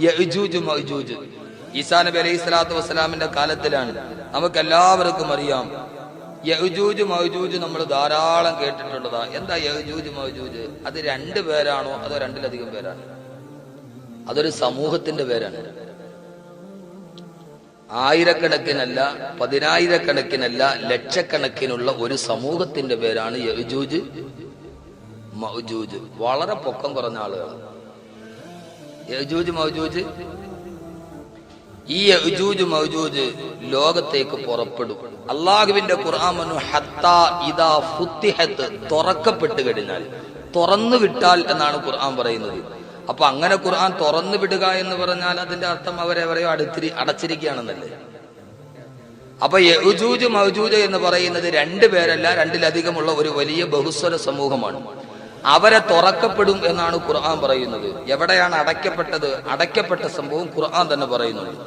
യഅ്ജൂജ് മഅ്ജൂജ്. ഈസാ നബി അലൈഹി സ്വലാത്തു വസ്സലാമിന്റെ കാലത്തിലാണ്. നമുക്കെല്ലാവർക്കും അറിയാം യഅ്ജൂജ് മഅ്ജൂജ് നമ്മൾ ധാരാളം കേട്ടിട്ടുള്ളതാ. എന്താ യഅ്ജൂജ് മഅ്ജൂജ്? അത് 2 പേരാണോ അതോ 2-ലധികം പേരാണ്? അതൊരു സമൂഹത്തിന്റെ പേരാണ്. ആയിരക്കണക്കിനല്ല, 10,000-കണക്കിനല്ല, ലക്ഷക്കണക്കിനുള്ള ഒരു സമൂഹത്തിന്റെ പേരാണ് യഅ്ജൂജ് മഅ്ജൂജ്. വളരെ പൊക്കം കുറഞ്ഞ ആളുകൾ യഅ്ജൂജ് മഅ്ജൂജ്. ഈ യഅ്ജൂജ് മഅ്ജൂജ് ലോകത്തേക്ക് പുറപ്പെടും. അള്ളാഹുവിന്റെ ഖുർആൻ പറഞ്ഞു ഹത്താ ഇദാ ഫുത്തിഹത്ത്, തുറക്കപ്പെട്ടു കഴിഞ്ഞാൽ, തുറന്നു വിട്ടാൽ എന്നാണ് ഖുർആൻ പറയുന്നത്. അപ്പൊ അങ്ങനെ ഖുർആൻ തുറന്നു വിടുക എന്ന് പറഞ്ഞാൽ അതിന്റെ അർത്ഥം അവരെവരെയോ അടച്ചിരിക്കുകയാണെന്നല്ലേ. അപ്പൊ യഅ്ജൂജ് മഅ്ജൂജ് എന്ന് പറയുന്നത് 2 പേരല്ല, 2-ലധികമുള്ള ഒരു വലിയ ബഹുസ്വര സമൂഹമാണ്. അവരെ തുറക്കപ്പെടും എന്നാണ് ഖുർആൻ പറയുന്നത്. എവിടെയാണ് അടയ്ക്കപ്പെട്ടത്? അടയ്ക്കപ്പെട്ട സംഭവം ഖുർആൻ തന്നെ പറയുന്നുണ്ട്.